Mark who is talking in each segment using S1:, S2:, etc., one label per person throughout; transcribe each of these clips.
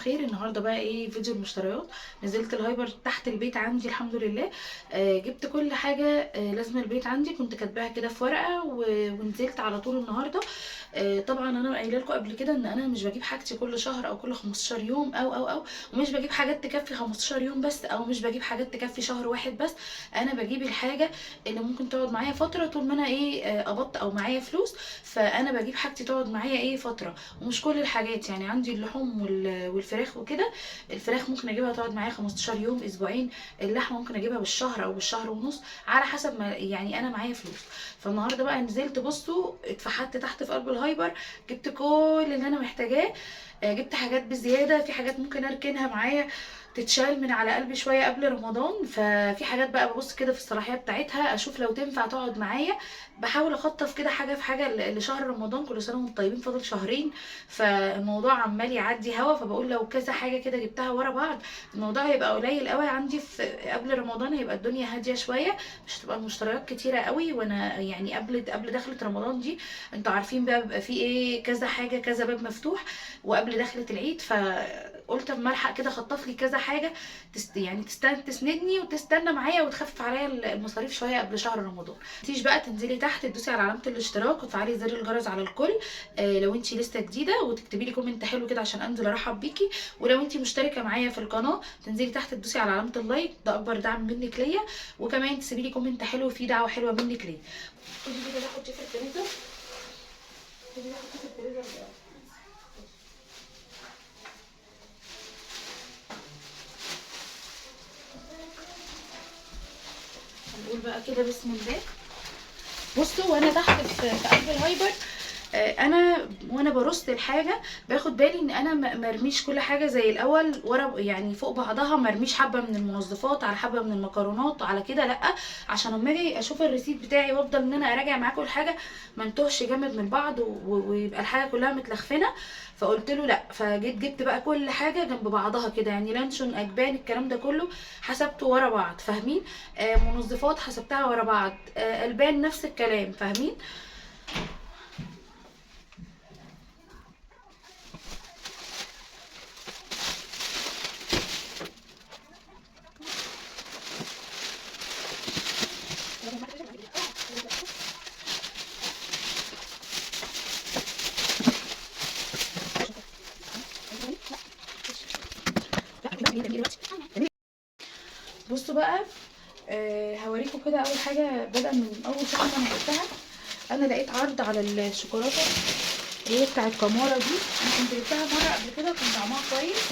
S1: الخير. النهارده بقى ايه فيديو المشتريات. نزلت الهايبر تحت البيت عندي الحمد لله. جبت كل حاجه لازم البيت عندي، كنت كاتباها كده في ورقه ونزلت على طول النهارده. طبعا انا قايله لكم قبل كده ان انا مش بجيب حاجتي كل شهر او كل 15 يوم او ومش بجيب حاجات تكفي 15 يوم بس، او مش بجيب حاجات تكفي شهر واحد بس. انا بجيب الحاجه اللي ممكن تقعد معايا فتره طول ما انا ايه قبضت او معايا فلوس. فانا بجيب حاجتي تقعد معايا ايه فتره، ومش كل الحاجات. يعني عندي اللحوم والفراخ وكده. الفراخ ممكن اجيبها تقعد معايا 15 يوم اسبوعين. اللحمه ممكن اجيبها بالشهر او بالشهر ونص على حسب ما يعني انا معايا فلوس. فالنهارده بقى نزلت، بصوا اتفحت تحت في قلب الهايبر، جبت كل اللي انا محتاجاه. جبت حاجات بزياده، في حاجات ممكن اركنها معايا تتشال من على قلبي شويه قبل رمضان. ففي حاجات بقى ببص كده في الصلاحيه بتاعتها اشوف لو تنفع تقعد معايا. بحاول اخطف كده حاجه في حاجه لشهر رمضان. كل سنه وانتم طيبين، فاضل شهرين. فالموضوع عمال يعدي هوا، فبقول لو كذا حاجه كده جبتها ورا بعض الموضوع هيبقى قليل قوي عندي. في قبل رمضان هيبقى الدنيا هاديه شويه، مش هتبقى المشتريات كتيره قوي. وانا يعني قبل دخلة رمضان دي انتوا عارفين بقى بيبقى في ايه كذا حاجه، كذا باب مفتوح. وقبل دخلة العيد فقلت اما الحق كده اخطف لي كذا حاجه يعني تسندني وتستنى معايا وتخفف عليا المصاريف شويه قبل شهر رمضان. متنسيش بقى تنزلي تحت تدوسي على علامه الاشتراك وتفعلي زر الجرس على الكل. لو انتي لسه جديده، وتكتبي لي كومنت حلو كده عشان انزل ارحب بيكي. ولو انتي مشتركه معايا في القناه تنزلي تحت تدوسي على علامه اللايك، ده اكبر دعم منك ليا. وكمان تسيبي لي كومنت حلو فيه دعوه حلوه منك ليا. خدي كده ناخد شيف الفريزر. خدي ناخد شيف الفريزر. هنقول بقى كده بسم الله. بصوا وانا تحت في قلب الهايبر، انا وانا برص الحاجه باخد بالي ان انا مرميش كل حاجه زي الاول ورا، يعني فوق بعضها، مرميش حبه من المنظفات على حبه من المكرونات على كده، لا. عشان اما اجي اشوف الريسيت بتاعي وافضل ان انا اراجع معاكم الحاجه ما نتوهش جامد من بعض ويبقى الحاجه كلها متلخفنه. فقلت له لا، فجيت جبت بقى كل حاجه جنب بعضها كده، يعني لانشون اجبان الكلام ده كله حسبته ورا بعض، فاهمين؟ منظفات حسبتها ورا بعض، البان نفس الكلام، فاهمين؟ بصوا بقى، هوريكم كده. اول حاجه بدأ من اول شحنه انا جبتها، انا لقيت عرض على الشوكولاته اللي هي بتاعت كمارة دي. انا كنت جبتها مره قبل كده كان طعمها كويس.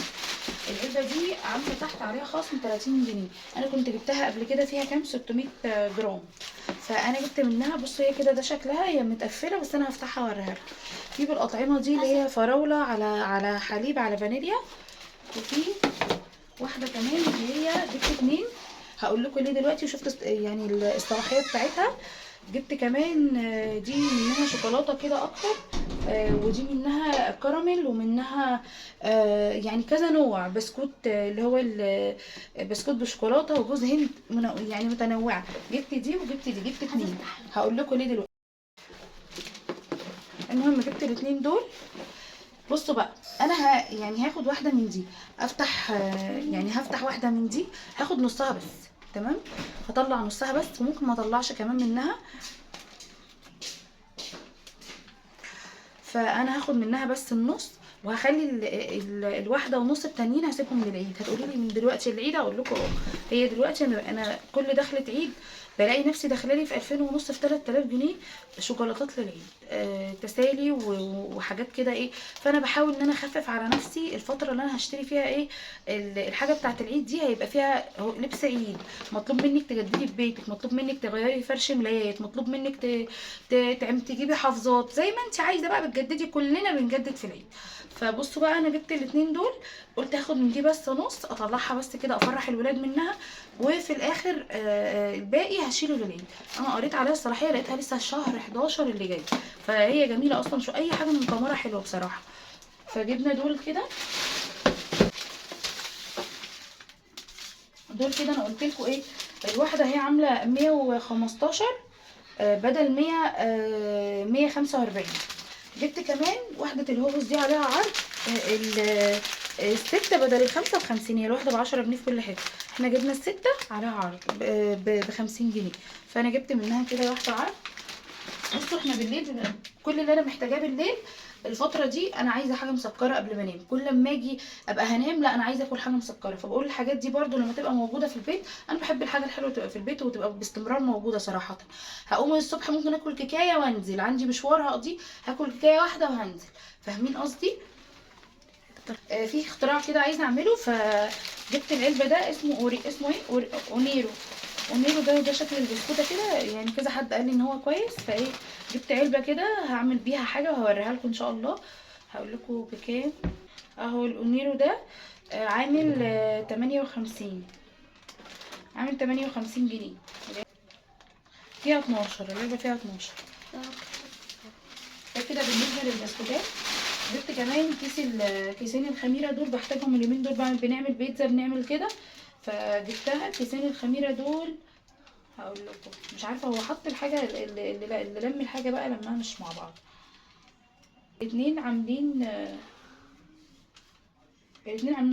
S1: العلبه دي عامله تحت عليها خصم 30 جنيه. انا كنت جبتها قبل كده فيها كام 600 جرام. فانا جبت منها. بصوا هي كده، ده شكلها، هي متقفله بس انا هفتحها واوريها لكم. في بالاطعمه دي اللي هي فراوله على حليب على فانيليا. وفي واحده كمان اللي هي جبت اتنين، هقول لكم ليه دلوقتي. وشفت يعني الصلاحيه بتاعتها. جبت كمان دي منها شوكولاته كده اكتر، ودي منها كراميل، ومنها يعني كذا نوع بسكوت، اللي هو بسكوت بشوكولاته وجوز هند، يعني متنوعه. جبت دي وجبت دي، جبت اتنين، هقول لكم ليه دلوقتي. المهم جبت الاتنين دول. بصوا بقى، انا يعني هاخد واحده من دي، افتح يعني هفتح واحده من دي، هاخد نصها بس، تمام. هطلع نصها بس، وممكن ما اطلعش كمان منها. فانا هاخد منها بس النص، وهخلي الواحده ونص التانيين هسيبهم للعيد. هتقولي لي من دلوقتي العيد؟ اقول لكم هي دلوقتي انا كل دخلة عيد بلاقي نفسي داخلالي في 2000 ونص، في 3000 جنيه شوكولاتات للعيد، تسالي وحاجات كده ايه. فانا بحاول ان انا اخفف على نفسي الفتره اللي انا هشتري فيها ايه الحاجه بتاعه العيد دي. هيبقى فيها لبس عيد، مطلوب منك تجددي في بيتك، مطلوب منك تغيري فرش ملايات، مطلوب منك تجيبي حافظات زي ما انت عايزه بقى بتجددي. كلنا بنجدد في العيد. فبصوا بقى، انا جبت الاتنين دول، قلت هاخد من دي بس نص، اطلعها بس كده افرح الولاد منها، وفي الاخر الباقي هشيله للعيد. انا قريت عليها الصلاحيه لقيتها لسه الشهر 11 اللي جاي. فهي جميله اصلا، شو اي حاجه من كمارة حلوه بصراحه. فجبنا دول كده. دول كده انا قلت لكم ايه، الواحده هي عامله 115 بدل 145. جبت كمان واحده الهوبس دي عليها عرض الستة بدل ال55، هي الواحدة ب10 جنيه في كل حاجة. احنا جبنا الستة عليها عرض ب50 جنيه، فانا جبت منها كده واحدة عرض. بصوا احنا بالليل كل اللي انا محتاجاه بالليل الفتره دي، انا عايزه حاجه مسكره قبل ما انام. كل ما اجي ابقى هنام، لا انا عايزه اكل حاجه مسكره، فبقول الحاجات دي برده لما تبقى موجوده في البيت. انا بحب الحاجه الحلوه تبقى في البيت وتبقى باستمرار موجوده صراحه. هقوم الصبح ممكن اكل كيكايه وانزل، عندي مشوار هقضيه هاكل كيكايه واحده وهنزل. فاهمين قصدي؟ في اختراع كده عايزه اعمله، فجبت العلبه ده اسمه اسمه ايه اونيرو. اونيرو ده شكل البسكوته كده، يعني كذا حد قال لي ان هو كويس، فايه جبت علبه كده هعمل بيها حاجه وهوريها لكم ان شاء الله. هقول لكم بكام. اهو الاونيرو ده عامل 58، عامل 58 جنيه. فيها 12، العلبه فيها 12. ده كده بالنسبه للبسكوتات. جبت كمان كيسين الخميره دول، بحتاجهم اليومين دول، بنعمل بيتزا بنعمل كده، فجبتها. كيسين الخميره دول هقول لكم، مش عارفه هو حط الحاجه اللي لم الحاجه بقى لما مش مع بعض. الاتنين عاملين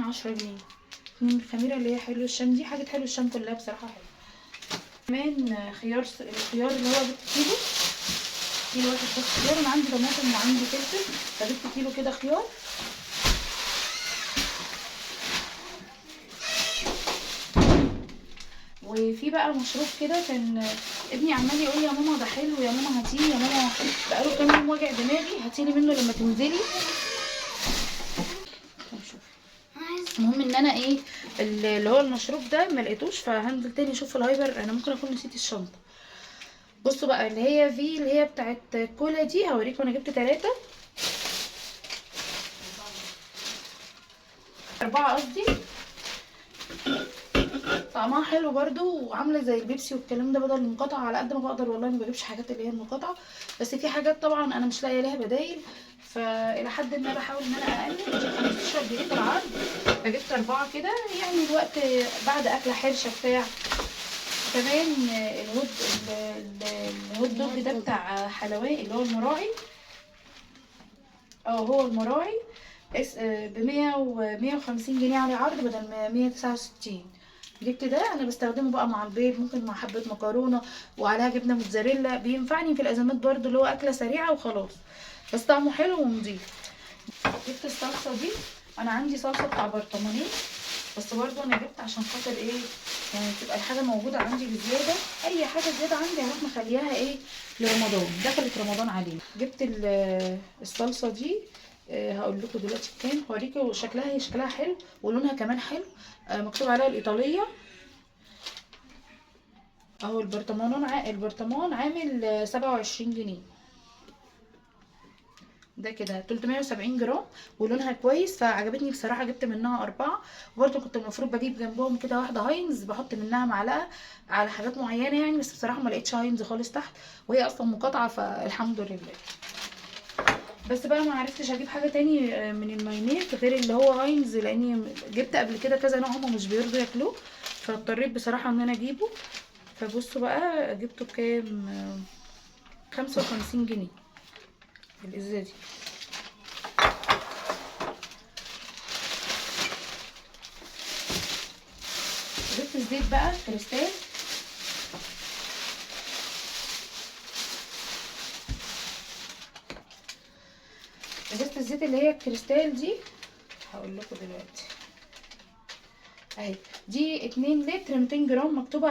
S1: 10 جنيه. اتنين الخميره اللي هي حلو الشام، دي حاجه حلو الشام كلها بصراحه حلو. كمان الخيار اللي هو جبت كيلو واحد بس خيار. انا عندي طماطم وعندي فلفل، فجبت كيلو كده خيار. وفي بقى مشروب كده كان ابني عمال يقول يا ماما ده حلو، يا ماما هاتيه، يا ماما بقاله كام يوم وجع دماغي، هاتيلي منه لما تنزلي. المهم ان انا ايه اللي هو المشروب ده ما لقيتوش، فهنزل تاني اشوف في الهايبر. انا ممكن اكون نسيت الشنطه. بصوا بقى اللي هي اللي هي بتاعت كولا دي، هوريكم. انا جبت 4 قصدي. طعمها حلو برضو، وعامله زي البيبسي والكلام ده بدل المقاطعه. على قد ما بقدر والله ما بجيبش حاجات اللي هي المقاطعه، بس في حاجات طبعا انا مش لاقيه لها بدايل، فالى حد ما بحاول ان انا اقلل. دي 15 جنيه في العرض، فجبت 4 كده يعني الوقت بعد اكله حرشه بتاع. كمان الهوت دوج ده بتاع حلواني اللي هو المراعي. هو المراعي ب100 و150 جنيه على عرض بدل 169. جبت ده، انا بستخدمه بقى مع البيض، ممكن مع حبه مكرونه وعليها جبنه موتزاريلا، بينفعني في الازمات برضو، اللي هو اكله سريعه وخلاص، بس طعمه حلو ونضيف. جبت الصلصه دي. انا عندي صلصه بتاع برطمانين، بس برضو انا جبت عشان خاطر ايه، يعني تبقى الحاجه موجوده عندي بزياده. اي حاجه زياده عندي هروح مخليها ايه لرمضان، دخلت رمضان علينا. جبت الصلصه دي. هقول لكم دلوقتي بكام، هوريكم شكلها. هي شكلها حلو ولونها كمان حلو. مكتوب عليها الايطاليه. اهو البرطمان عامل 27 جنيه. ده كده 370 جرام، ولونها كويس فعجبتني بصراحه، جبت منها 4. وبرده كنت المفروض بجيب جنبهم كده واحده هاينز، بحط منها معلقه على حاجات معينه يعني، بس بصراحه ما لقيتش هاينز خالص تحت، وهي اصلا مقاطعه فالحمد لله. بس بقى ما عرفتش اجيب حاجه تاني من المايونيز غير اللي هو هاينز، لاني جبت قبل كده كذا نوع هما مش بيرضوا ياكلوه، فاضطريت بصراحه ان انا اجيبه. فبصوا بقى جبته بكام، 55 جنيه الازازه دي. جبت الزيت بقى كريستال. ازازه الزيت اللي هي الكريستال دي، هقول لكم دلوقتي اهي. دي 2 لتر 200 جرام، مكتوبه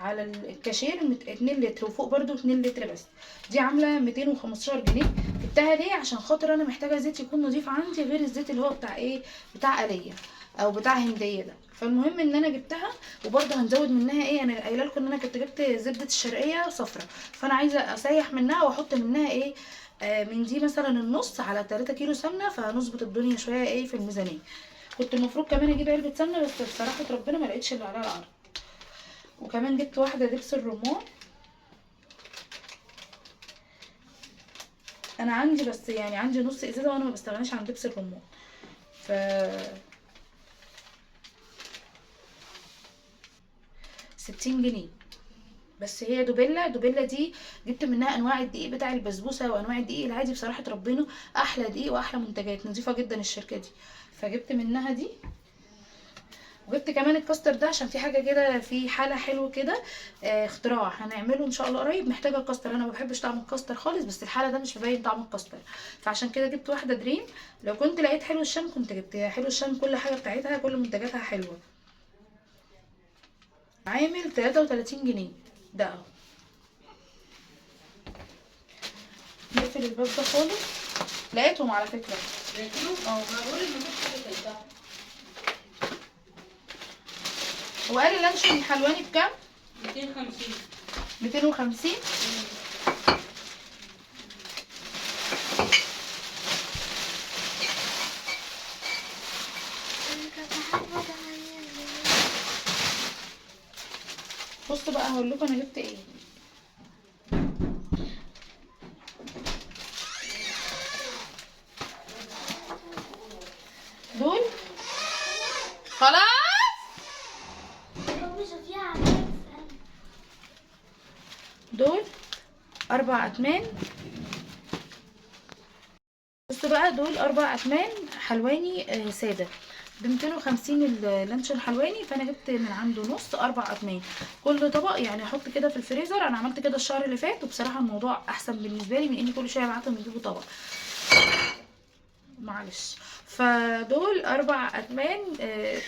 S1: على الكاشير 2 لتر، وفوق برده 2 لتر بس. دي عامله 215 جنيه. جبتها ليه؟ عشان خاطر انا محتاجه زيت يكون نظيف عندي، غير الزيت اللي هو بتاع ايه، بتاع آلية او بتاع هنديه ده. فالمهم ان انا جبتها، وبرده هنزود منها ايه، انا قايله لكم ان انا كنت جبت زبده الشرقيه صفرا، فانا عايزه اسيح منها واحط منها ايه، من دي مثلا النص على 3 كيلو سمنه، فهنظبط الدنيا شويه ايه في الميزانيه. كنت المفروض كمان اجيب علبه سمنه، بس بصراحه ربنا ما لقيتش اللي عليها العرض. وكمان جبت واحده دبس الرمان. انا عندي بس يعني عندي نص ازازه، وانا ما بستغناش عن دبس الرمان. ف 60 جنيه. بس هي دوبيلا دي جبت منها انواع الدقيق بتاع البسبوسه وانواع الدقيق العادي. بصراحه ربنا احلى دقيق واحلى منتجات، نظيفه جدا الشركه دي، فجبت منها دي. وجبت كمان الكاستر ده عشان في حاجه كده، في حاله حلو كده اختراع هنعمله ان شاء الله قريب، محتاجه الكاستر. انا ما بحبش طعم الكاستر خالص، بس الحاله ده مش مبين طعم الكاستر، فعشان كده جبت واحده دريم. لو كنت لقيت حلو الشام كنت جبت. حلو الشام كل حاجه بتاعتها كل منتجاتها حلوه. عامل 33 جنيه ده اهو. نقفل الباب ده خالص. لقيتهم على فكره.
S2: لقيتهم؟
S1: اه
S2: ما بقول ان مفيش حاجه كلتها.
S1: هو قال اللانشون الحلواني بكام؟
S2: 250.
S1: 250. بصوا بقى هقول لكم انا جبت ايه. دول خلاص. دول 4 أتمان. بصوا بقى دول 4 أتمان حلواني سادة ب250 اللانشون حلواني، فانا جبت من عنده نص 4 أتمان كل طبق. يعني احط كده في الفريزر. انا عملت كده الشهر اللي فات، وبصراحه الموضوع احسن بالنسبه لي من اني كل شويه ابعتهم يجيبوا طبق. معلش. فدول 4 أتمان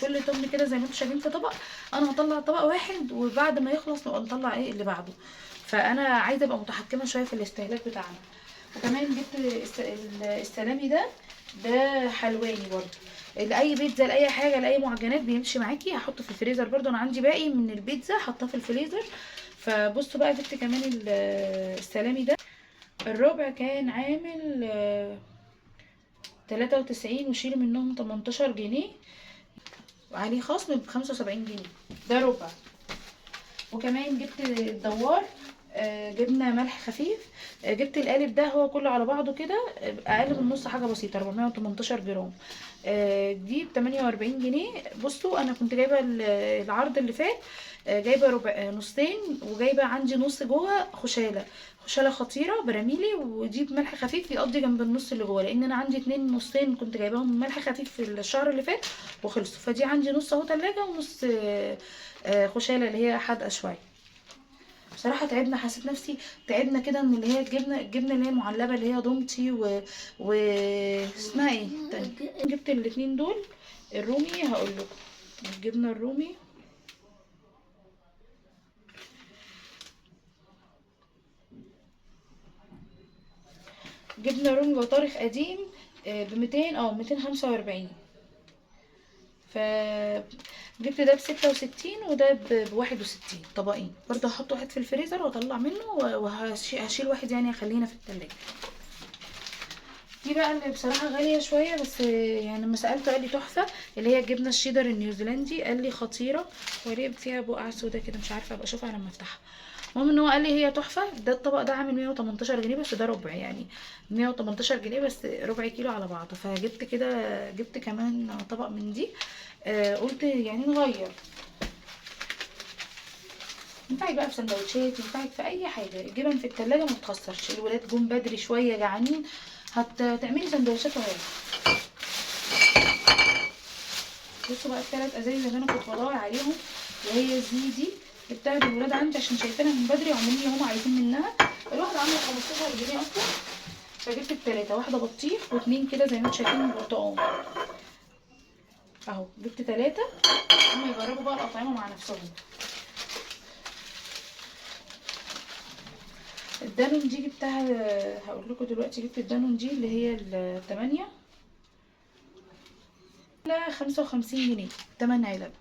S1: كل تمن كده زي ما انتم شايفين في طبق. انا هطلع طبق واحد، وبعد ما يخلص نبقى نطلع ايه اللي بعده. فانا عايزه ابقى متحكمه شويه في الاستهلاك بتاعنا. وكمان جبت السلامي ده حلواني برضو، لاي بيتزا لاي حاجه لاي معجنات بيمشي معاكي. هحطه في الفريزر برضو، انا عندي باقي من البيتزا حطاه في الفريزر. فبصوا بقى جبت كمان السلامي ده. الربع كان عامل 93، وشيلوا منهم 18 جنيه، وعليه خصم ب75 جنيه. ده ربع. وكمان جبت الدوار جبنه ملح خفيف. جبت القالب ده هو كله على بعضه كده اقل من نص حاجه بسيطه، 418 جرام. دي ب48 جنيه. بصوا انا كنت جايبه العرض اللي فات جايبه ربع نصين، وجايبه عندي نص جوه خشاله خطيره براميلي، ودي بملح خفيف يقضي جنب النص اللي جوه، لان انا عندي 2 نصين كنت جايباهم ملح خفيف في الشهر اللي فات وخلصوا. فدي عندي نص اهو تلاجة، ونص خشاله اللي هي حادقه شويه. بصراحه تعبنا، حسيت نفسي تعبنا كده من اللي هي الجبنه اللي هي المعلبه اللي هي دومتي و اسمها ايه تاني. جبت الاتنين دول. الرومي هقول لكم الجبنه الرومي جبنه رومي بطارخ قديم ب200 او 245. ف جبت ده ب66 وده ب61 طبقين. برضه هحط واحد في الفريزر واطلع منه، وهشيل واحد يعني اخلينا في التلاجة. دي بقى اللي بصراحه غاليه شويه، بس يعني لما سالته قال لي تحفه، اللي هي الجبنه الشيدر النيوزيلندي. قال لي خطيره، وليه فيها بقع سودا كده مش عارفه، ابقى اشوفها لما افتحها. المهم ان هو قال لي هي تحفه. ده الطبق ده عامل 118 جنيه بس، ده ربع يعني 118 جنيه بس ربع كيلو على بعضه. فجبت كده، جبت كمان طبق من دي. قلت يعني نغير. ينفعك بقى في سندوتشات، ينفعك في اي حاجه. الجبن في التلاجة ما بتخسرش. الولاد جم بدري شويه جعانين، هتعملي سندوتشات وهي. بصوا بقى ال3 ازايز اللي انا كنت بدور عليهم، وهي دي جبتها للولاد عندي عشان شايفينها من بدري وعاملين لي هما عايزين منها. الواحده عامله 15 جنيه اصلا. فجبت ال3، واحده بطيخ واتنين كده زي ما انتم شايفين برتقال اهو. جبت 3 هما يجربوا بقى الاطعمه مع نفسهم. الدانون دي جبتها، هقول لكم دلوقتي. جبت الدانون دي اللي هي ال8 ل 55 جنيه 8 علب.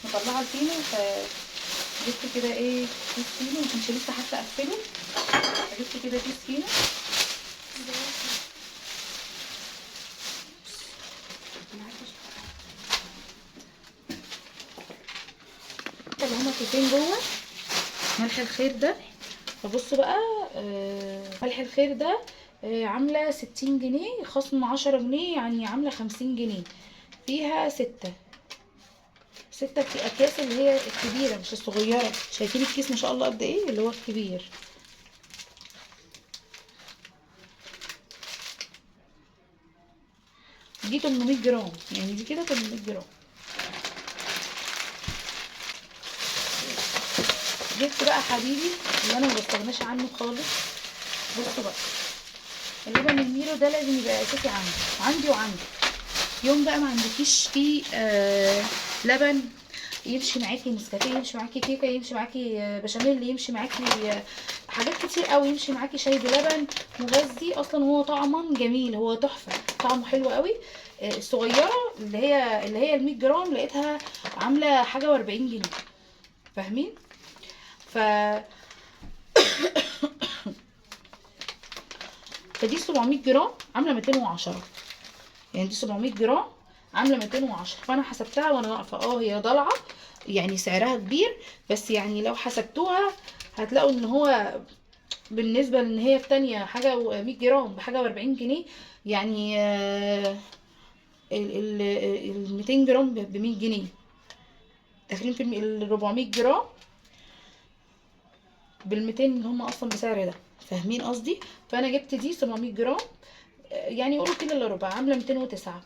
S1: مطلعه الفينو، فجبت كده ايه كيس فينو، مكانش لسه حتى اقفله. فجبت كده كيس فينو. اللي هما كيسين جوه ملح الخير ده. فبصوا بقى ملح الخير ده عامله 60 جنيه خصم 10 جنيه، يعني عامله 50 جنيه. فيها 6 6 اكياس اللي هي الكبيره مش الصغيره. شايفين الكيس ما شاء الله قد ايه، اللي هو الكبير. دي 800 جرام، يعني دي كده 800 جرام. جبت بقى حبيبي اللي انا ما بستغناش عنه خالص. بصوا بقى، اللبن الميرو ده لازم يبقى اساسي عندي وعندي. يوم بقى ما عندكيش فيه لبن، يمشي معاكي نسكافيه، يمشي معاكي كيكه، يمشي معاكي بشاميل، يمشي معاكي حاجات كتير قوي، يمشي معاكي شاي بلبن مغذي. اصلا هو طعما جميل، هو تحفه، طعمه حلو قوي. الصغيره اللي هي ال 100 جرام لقيتها عامله حاجه و40 جنيه، فاهمين؟ ف فدي 700 جرام عامله 210، يعني دي 700 جرام عامله 210. فانا حسبتها وانا واقفه، هي ضلعه يعني سعرها كبير، بس يعني لو حسبتوها هتلاقوا ان هو بالنسبه لان هي التانية حاجه 100 جرام بحاجه و40 جنيه، يعني ال 200 جرام ب 100 جنيه، داخلين في ال 400 جرام بال 200 اللي هم اصلا بسعر ده، فاهمين قصدي؟ فانا جبت دي 700 جرام، يعني قولوا كيلو الا ربع، عامله 209.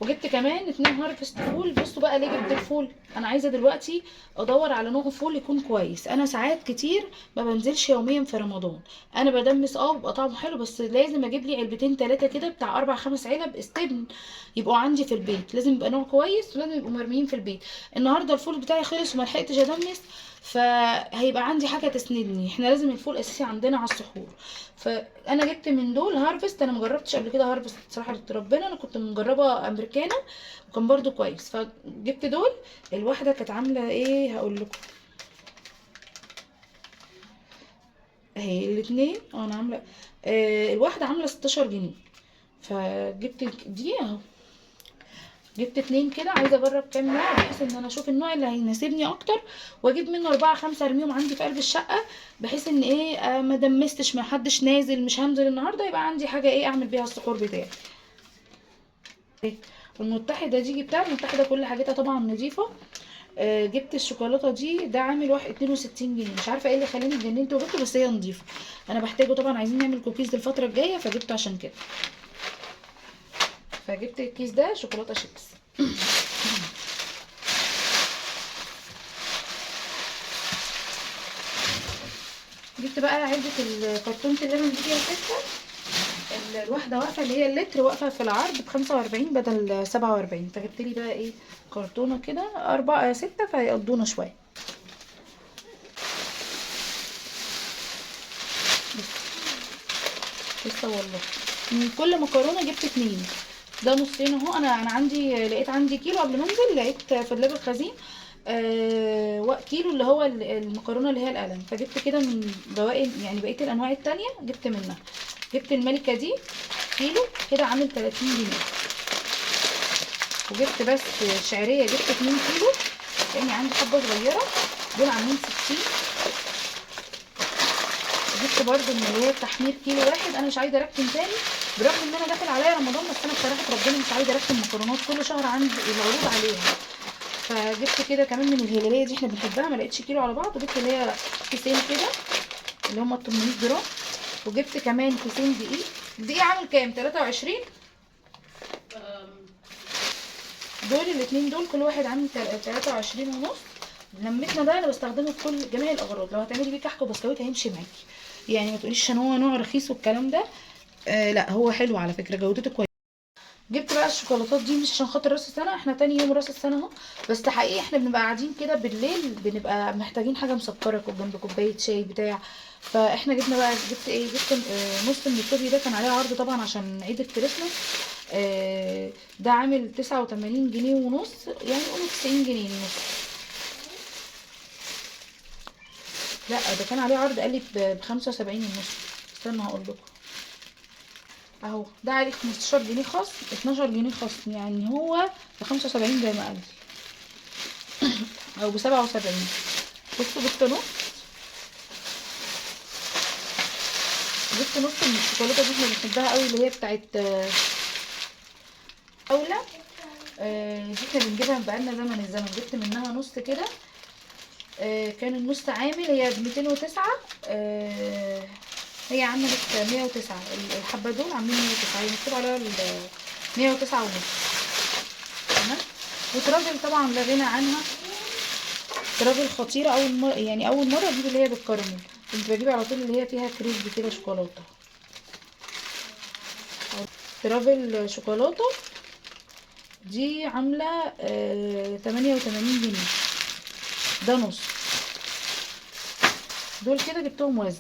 S1: وجبت كمان 2 هارفست فول. بصوا بقى ليه جبت الفول، انا عايزه دلوقتي ادور على نوع فول يكون كويس. انا ساعات كتير ما بنزلش يوميا في رمضان، انا بدمس بيبقى طعمه حلو، بس لازم اجيب لي علبتين 3 كده بتاع 4 5 علب استبن يبقوا عندي في البيت. لازم يبقى نوع كويس ولازم يبقوا مرميين في البيت. النهارده الفول بتاعي خلص وما لحقتش ادمس، فهيبقى عندي حاجه تسندني. احنا لازم الفول اساسي عندنا على السحور. فانا جبت من دول هارفست، انا مجربتش قبل كده هارفست صراحه ربنا، انا كنت مجربه امريكانا وكان برضو كويس، فجبت دول. الواحده كانت عامله ايه هقول لكم اهي، الاثنين انا عامله الواحده عامله 16 جنيه. فجبت دي اهو، جبت 2 كده، عايزه اجرب كام نوع بحيث ان انا اشوف النوع اللي هيناسبني اكتر، واجيب منه 4 5 ارميهم عندي في قلب الشقه، بحيث ان ايه ما دمستش، ما حدش نازل، مش هنزل النهارده، يبقى عندي حاجه ايه اعمل بيها السحور بتاعي. والمتحده دي جبتها، المتحده كل حاجتها طبعا نظيفه. جبت الشوكولاته دي، ده عامل واحد 62 جنيه، مش عارفه ايه اللي خلاني اتجننت وجبته، بس هي نظيفه. انا بحتاجه طبعا، عايزين نعمل كوكيز الفتره الجايه فجبته عشان كده. فجبت الكيس ده شوكولاته شيبس. جبت بقى علبه كرتونه اللبن دي فيها 6، الواحده واقفه اللي هي اللتر واقفه في العرض ب45 بدل 47، فجبت لي بقى ايه كرتونه كده 4 6 فهيقضونا شويه. لسه والله من كل مكرونه جبت 2. ده نصين اهو. انا عندي لقيت عندي كيلو قبل ما انزل، لقيت في اللاب الخزين كيلو اللي هو المكرونه اللي هي القلم، فجبت كده من بواقي يعني بقيه الانواع التانية جبت منها. جبت الملكه دي كيلو كده عامل 30 جنيه. وجبت بس شعريه جبت 2 كيلو لاني عندي حبه صغيره، دول عاملين 60. جبت برده من اللي هي التحمير كيلو واحد. انا مش عايزه اركن تاني برغم ان انا داخل عليا رمضان، بس انا بصراحه ربنا مش عايزه اركن مكرونات كل شهر عندي العروض عليها. فجبت كده كمان من الهلاليه دي احنا بنحبها، ما لقيتش كيلو على بعض، وجبت اللي هي كيسين كده اللي هم 800 جرام. وجبت كمان كيسين دقيق عامل كام 23. دول الاثنين دول كل واحد عامل 23 ونص. لمتنا ده انا بستخدمه في كل جميع الاغراض، لو هتعملي بيه كحك وبسكويت هيمشي معاكي، يعني ما تقوليش عشان هو نوع رخيص والكلام ده. لا هو حلو على فكره، جودته كويسه. جبت بقى الشوكولاتات دي مش عشان خاطر راس السنه، احنا تاني يوم راس السنه اهو، بس حقيقي احنا بنبقى قاعدين كده بالليل بنبقى محتاجين حاجه مسكره جنب كوبايه شاي بتاع. فاحنا جبنا بقى، جبت ايه، جبت نص من الكوبي ده كان عليه عرض طبعا عشان عيد الكريسماس. ده عامل 89 جنيه ونص، يعني قولوا 90 جنيه ونص. لا ده كان عليه عرض قال لي ب75 ونص. استنى هقول لكم اهو، ده عليه 15 جنيه خصم، 12 جنيه خصم، يعني هو ب75 زي ما قال او ب77. بصوا جبت نص، جبت نص من الشوكولاته دي احنا بنحبها قوي اللي هي بتاعت اولى. دي كنا بنجيبها بقالنا زمن الزمن، جبت منها نص كده. كان النص عامل، هي ب 209. هي عملت 109. الحبه دول عاملين 109، هي مكتوب عليها 109 ونص. تمام. وترافل طبعا لا غنى عنها، ترافل خطيره. اول مره يعني اول مره اجيب اللي هي بالكراميل، كنت بجيب على طول اللي هي فيها كريسبي كده شوكولاته. ترافل شوكولاته دي عامله 88 جنيه، ده نص. دول كده جبتهم وزن.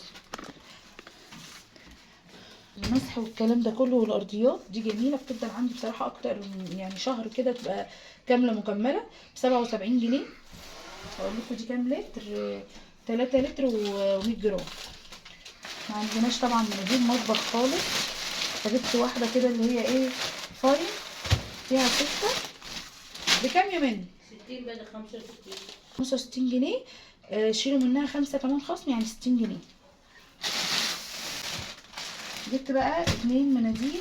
S1: المسح والكلام ده كله والارضيات دي جميله، بتفضل عندي بصراحه اكتر من يعني شهر كده، تبقى كامله مكمله ب77 جنيه. هقول لكم دي كام لتر. 3 لتر و100 جرام. ما عندناش طبعا مناديل مطبخ خالص، فجبت واحده كده اللي هي ايه، فاين، فيها 6. بكام يا منى؟
S2: 60 بدل 65.
S1: 65 جنيه. شيلوا منها 5 كمان خصم، يعني 60 جنيه. جبت بقى 2 مناديل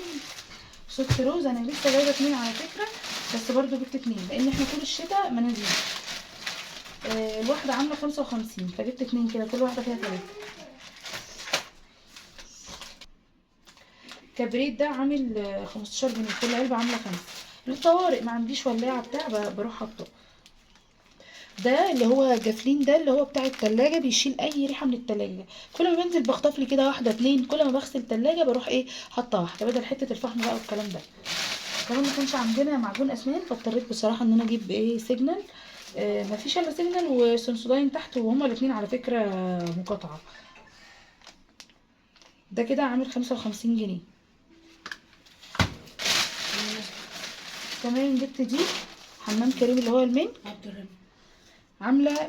S1: صوت روز. انا لسه جايبه 2 على فكره، بس برضو جبت 2 لان احنا طول الشتاء مناديل. الواحده عامله 55، فجبت 2 كده، كل واحده فيها 3. كبريت ده عامل 15 جنيه، كل علبه عامله 5. للطوارئ ما عنديش ولاعه بتاع، بروح حاطه. ده اللي هو جافلين، ده اللي هو بتاع التلاجة، بيشيل اي ريحه من التلاجة. كل ما بنزل بخطف لي كده واحده 2، كل ما بغسل التلاجة بروح ايه حاطه واحده بدل حته الفحم بقى والكلام ده. كمان ما كانش عندنا معجون اسنان، فاضطريت بصراحه ان انا اجيب ايه سيجنال. مفيش الا سيجنال وسنسوداين تحت، وهما الاتنين على فكره مقاطعه. ده كده عامل 55 جنيه. كمان جبت دي حمام كريم اللي هو المين، عامله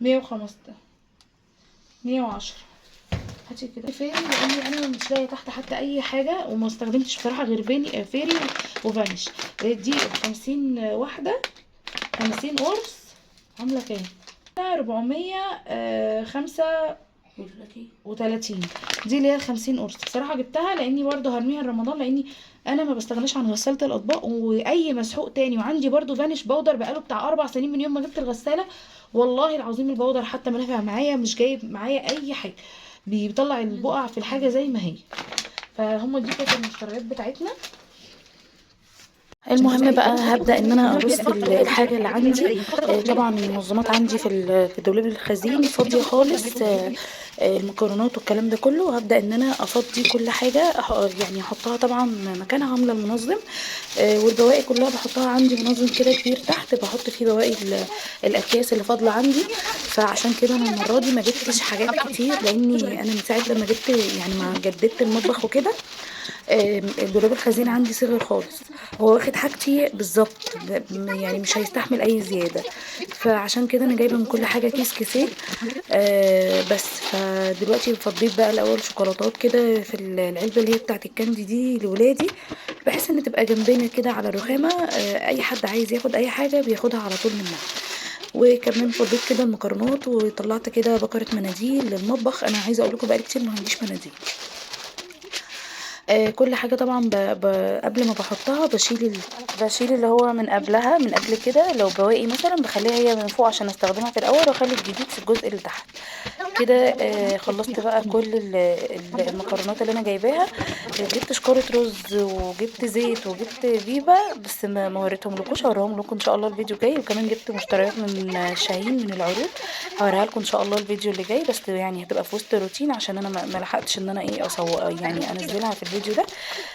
S1: 115 110. هاتي كده فيري، لاني انا مش لاقيه تحت حتى اي حاجه، وما استخدمتش بصراحه غير فيري وفانيش. دي 50 واحده، 50 قرص، عامله كام؟ 435. دي اللي هي 50 قرص. بصراحه جبتها لاني برضه هرميها رمضان، لاني انا ما بستغناش عن غساله الاطباق واي مسحوق تاني. وعندي برضه فانيش باودر بقاله بتاع 4 سنين من يوم ما جبت الغساله. والله العظيم الباودر حتى ما نافع معايا، مش جايب معايا اي حاجه، بيطلع البقع في الحاجه زي ما هي. فهم دي كانت المشتريات بتاعتنا. المهم بقى هبدأ ان انا ارص الحاجة اللي عندي. طبعا المنظمات عندي في دولاب الخزين فاضية خالص. المكرونات والكلام ده كله هبدأ ان انا افضي كل حاجة، يعني احطها طبعا مكانها، عاملة المنظم. والبواقي كلها بحطها عندي منظم كده كبير تحت، بحط فيه بواقي الاكياس اللي فاضلة عندي. فعشان كده انا المرة دي ما جبتش حاجات كتير، لاني انا من ساعة لما جبت يعني ما جددت المطبخ وكده. الدولاب الخزين عندي صغير خالص، هو واخد حاجتي بالظبط، يعني مش هيستحمل اي زياده. فعشان كده انا جايبه من كل حاجه كيس كيسين. بس فدلوقتي فضيت بقى الاول شوكولاتات كده في العلبه اللي هي بتاعه الكاندي دي لولادي، بحيث ان تبقى جنبنا كده على الرخامه. اي حد عايز ياخد اي حاجه بياخدها على طول منها. وكمان فضيت كده المكرونات، وطلعت كده بكره مناديل للمطبخ. انا عايزه اقول لكم بقالي كتير ما عنديش مناديل. كل حاجة طبعا قبل ما بحطها بشيل اللي هو من قبلها، من قبل كده. لو بواقي مثلا بخليها هي من فوق عشان استخدمها في الاول، واخلي الجديد في الجزء اللي تحت كده. خلصت بقى كل المكرونات اللي انا جايباها. جبت شكارة رز وجبت زيت وجبت فيبا، بس ما وريتهم لكوش، هوريهم لكم ان شاء الله الفيديو الجاي. وكمان جبت مشتريات من شاهين من العروض، هوريها لكم ان شاء الله الفيديو اللي جاي. بس يعني هتبقى في وسط روتين، عشان انا ما لحقتش ان انا ايه يعني انزلها في الفيديو ده،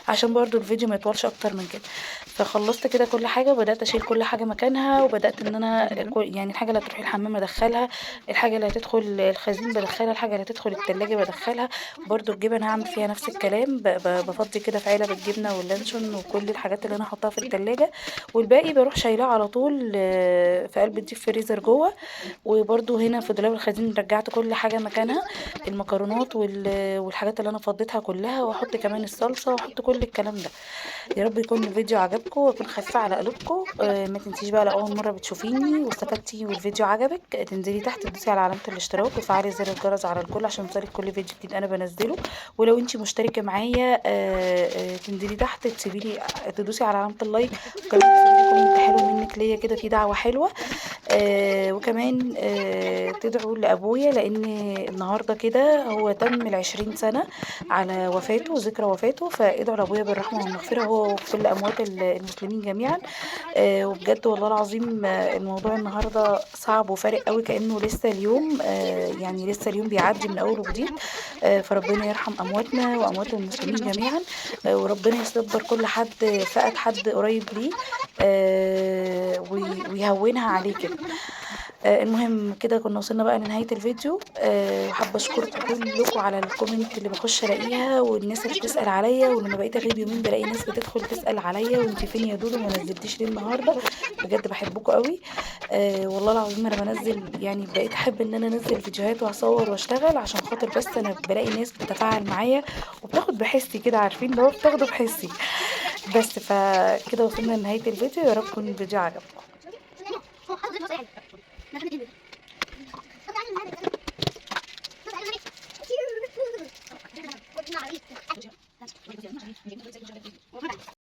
S1: عشان برضو الفيديو ما يطولش اكتر من كده. فخلصت كده كل حاجه، وبدات اشيل كل حاجه مكانها، وبدات ان انا يعني الحاجه اللي هتروح الحمام ادخلها، الحاجه اللي هتدخل الخزين بدخلها، الحاجه اللي هتدخل التلاجة بدخلها. برضو الجبن هعمل فيها نفس الكلام، بفضي كده في علب الجبنه واللانشون وكل الحاجات اللي انا هحطها في التلاجة، والباقي بروح شايلاه على طول في قلب الديب فريزر جوه. وبرضو هنا في دولاب الخزين رجعت كل حاجه مكانها، المكرونات والحاجات اللي انا فضيتها كلها، واحط كمان الصلصه، واحط كل الكلام ده. يا رب يكون الفيديو عجبكم ويكون خفيف على قلوبكم. ما تنسيش بقى لو اول مره بتشوفيني واستفدتي والفيديو عجبك، تنزلي تحت تدوسي على علامه الاشتراك وتفعلي زر زر الجرس على الكل عشان يوصلك كل فيديو جديد انا بنزله. ولو انتي مشتركه معايا تنزلي تحت تسيبي لي تدوسي على علامه اللايك، وكمان تسيبي لي كومنت حلو منك ليا كده، في دعوه حلوه. وكمان تدعوا لابويا لان النهارده كده هو تم ال20 سنه على وفاته وذكرى وفاته، فادعوا لابويا بالرحمه والمغفره هو وكل اموات المسلمين جميعا. وبجد والله العظيم الموضوع النهارده صعب وفارق قوي، كأنه لسه اليوم يعني لسه اليوم بيعدي من اول وجديد. فربنا يرحم امواتنا واموات المسلمين جميعا، وربنا يصبر كل حد فقد حد قريب ليه، ويهونها عليه كده. المهم كده كنا وصلنا بقى لنهاية الفيديو. وحابة اشكركم كلكم على الكومنت اللي بخش الاقيها، والناس اللي بتسأل عليا، ولما بقيت اغيب يومين بلاقي ناس بتدخل تسأل عليا وانت فين يا دودو ما نزلتيش ليه النهارده. بجد بحبكم قوي. والله العظيم انا بنزل، يعني بقيت احب ان انا انزل فيديوهات واصور واشتغل عشان خاطر بس انا بلاقي ناس بتتفاعل معايا وبتاخد بحسي كده، عارفين اللي هو بتاخده بحسي. بس فكده وصلنا لنهاية الفيديو، يا رب يكون الفيديو عجبكم.